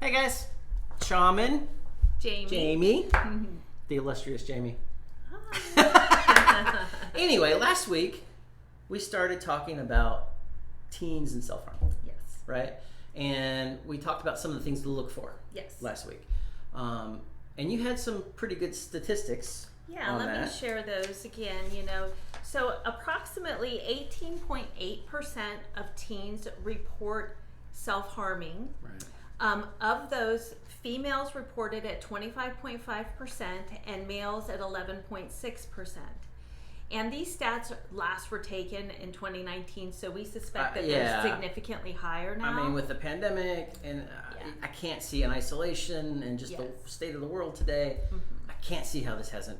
Hey guys, Shaman, Jamie. the illustrious Jamie. Hi. Anyway, last week we started talking about teens and self-harm, Yes. right? And we talked about some of the things to look for Yes. last week. And you had some pretty good statistics Yeah, on let that. me share those again. So approximately 18.8% of teens report self-harming. Right. Of those, females reported at 25.5% and males at 11.6%. And these stats last were taken in 2019, so we suspect that yeah. they're significantly higher now. I mean, with the pandemic, and I can't see in isolation and just the state of the world today, I can't see how this hasn't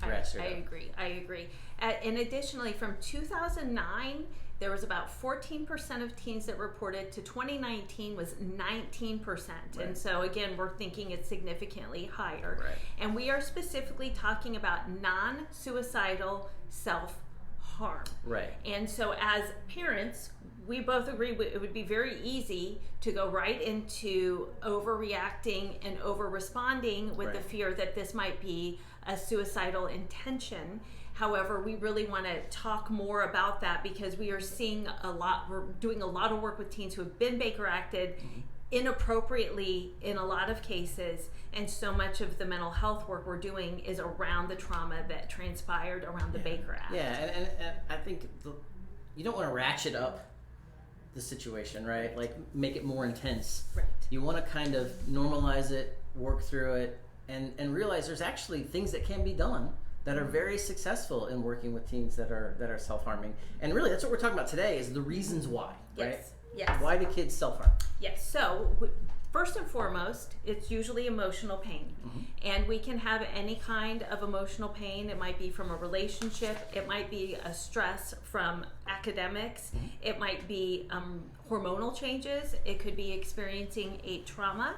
ratcheted up. I agree. And additionally, from 2009, there was about 14% of teens that reported, to 2019 was 19%. Right. And so again, we're thinking it's significantly higher. Right. And we are specifically talking about non-suicidal self-harm. Right. And so as parents, we both agree it would be very easy to go right into overreacting and over-responding with the fear that this might be a suicidal intention. However, we really want to talk more about that because we are seeing we're doing a lot of work with teens who have been Baker acted inappropriately in a lot of cases, and so much of the mental health work we're doing is around the trauma that transpired around the Baker Act. Yeah, and I think you don't want to ratchet up the situation, right? Like make it more intense. Right. You want to kind of normalize it, work through it, and realize there's actually things that can be done that are very successful in working with teens that are self-harming. And really, that's what we're talking about today, is the reasons why, right? Yes. Why do kids self-harm? Yes. So first and foremost, it's usually emotional pain. And we can have any kind of emotional pain. It might be from a relationship. It might be a stress from academics. It might be hormonal changes. It could be experiencing a trauma.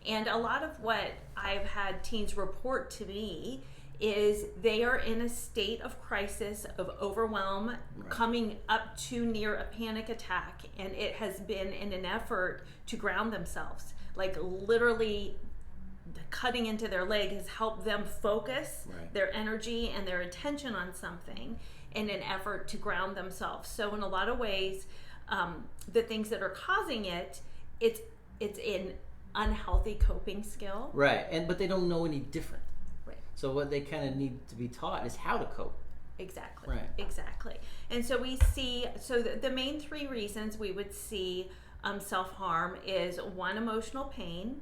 And a lot of what I've had teens report to me is they are in a state of crisis, of overwhelm, coming up to near a panic attack, and it has been in an effort to ground themselves. Like literally cutting into their leg has helped them focus their energy and their attention on something in an effort to ground themselves. So in a lot of ways, the things that are causing it's an unhealthy coping skill. Right, but they don't know any different. Right. So what they kind of need to be taught is how to cope. Exactly. Right. Exactly. And so we see, the main three reasons we would see self-harm is 1, emotional pain,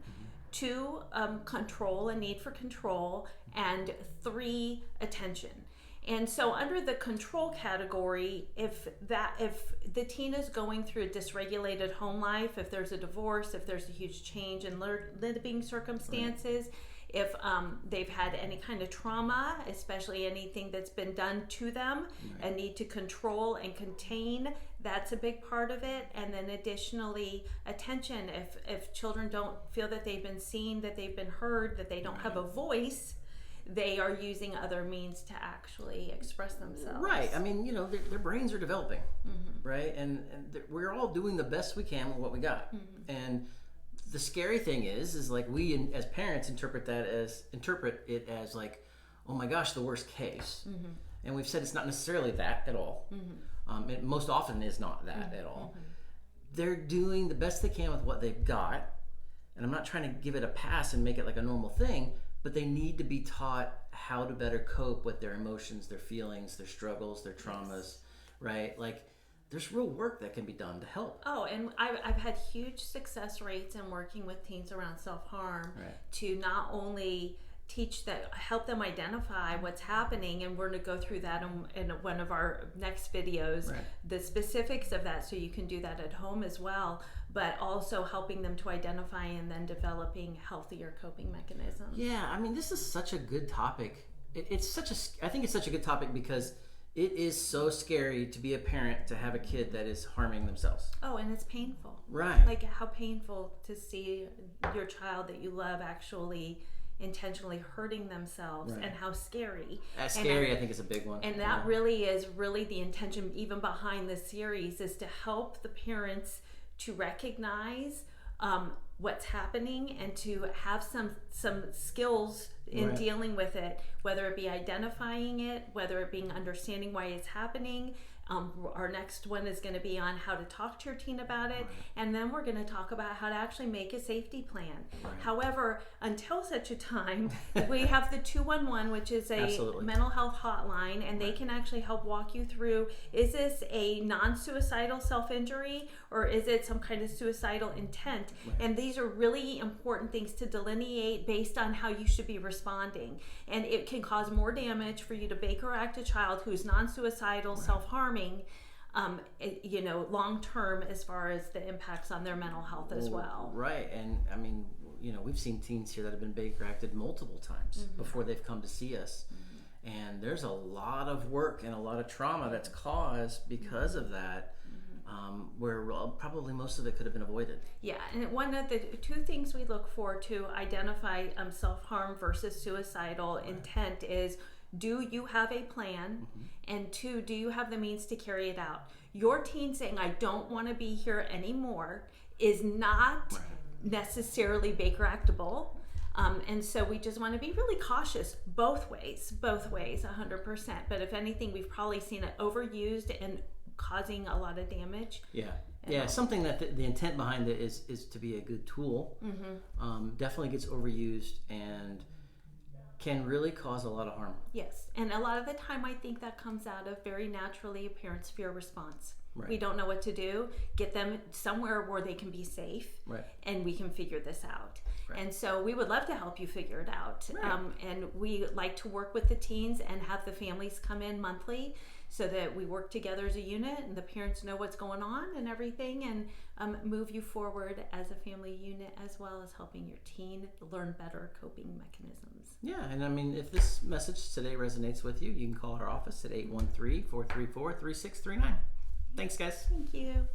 2, control, a need for control, and 3, attention. And so under the control category, if the teen is going through a dysregulated home life, if there's a divorce, if there's a huge change in living circumstances, if they've had any kind of trauma, especially anything that's been done to them, a need to control and contain, that's a big part of it. And then additionally, attention. If children don't feel that they've been seen, that they've been heard, that they don't have a voice, they are using other means to actually express themselves. Right. I mean, their brains are developing, right? And we're all doing the best we can with what we got. And the scary thing is like we as parents interpret it as like, oh my gosh, the worst case. And we've said it's not necessarily that at all. It most often is not that at all. They're doing the best they can with what they've got. And I'm not trying to give it a pass and make it like a normal thing, but they need to be taught how to better cope with their emotions, their feelings, their struggles, their traumas, right? Like there's real work that can be done to help. Oh, and I've had huge success rates in working with teens around self-harm to not only help them identify what's happening, and we're going to go through that in one of our next videos, the specifics of that, so you can do that at home as well, but also helping them to identify and then developing healthier coping mechanisms. Yeah, I mean, this is such a good topic. I think it's such a good topic because it is so scary to be a parent to have a kid that is harming themselves. Oh, and it's painful. Right. Like how painful to see your child that you love actually intentionally hurting themselves, and how scary. That's scary, I think, is a big one. And that really is the intention even behind this series, is to help the parents to recognize what's happening and to have some skills in dealing with it, whether it be identifying it, whether it being understanding why it's happening. Our next one is going to be on how to talk to your teen about it, and then we're going to talk about how to actually make a safety plan. However, until such a time, we have the 211, which is a mental health hotline, and they can actually help walk you through, is this a non-suicidal self-injury or is it some kind of suicidal intent? And these are really important things to delineate based on how you should be responding. And it can cause more damage for you to Baker Act a child who's non-suicidal, self-harming, long term, as far as the impacts on their mental health as well. Right. And I mean, we've seen teens here that have been Baker Acted multiple times before they've come to see us. And there's a lot of work and a lot of trauma that's caused because of that, where probably most of it could have been avoided. Yeah, and one of the two things we look for to identify self-harm versus suicidal intent is, do you have a plan? And two, do you have the means to carry it out? Your teen saying, I don't want to be here anymore, is not necessarily Baker Actable. And so we just want to be really cautious both ways, 100%. But if anything, we've probably seen it overused and causing a lot of damage. Yeah, something that the intent behind it is to be a good tool. Definitely gets overused and can really cause a lot of harm. Yes, and a lot of the time I think that comes out of very naturally a parent's fear response. We don't know what to do. Get them somewhere where they can be safe, and we can figure this out. And so we would love to help you figure it out. And we like to work with the teens and have the families come in monthly so that we work together as a unit and the parents know what's going on and everything, and move you forward as a family unit, as well as helping your teen learn better coping mechanisms. Yeah, and I mean, if this message today resonates with you, you can call our office at 813-434-3639. Thanks, guys. Thank you.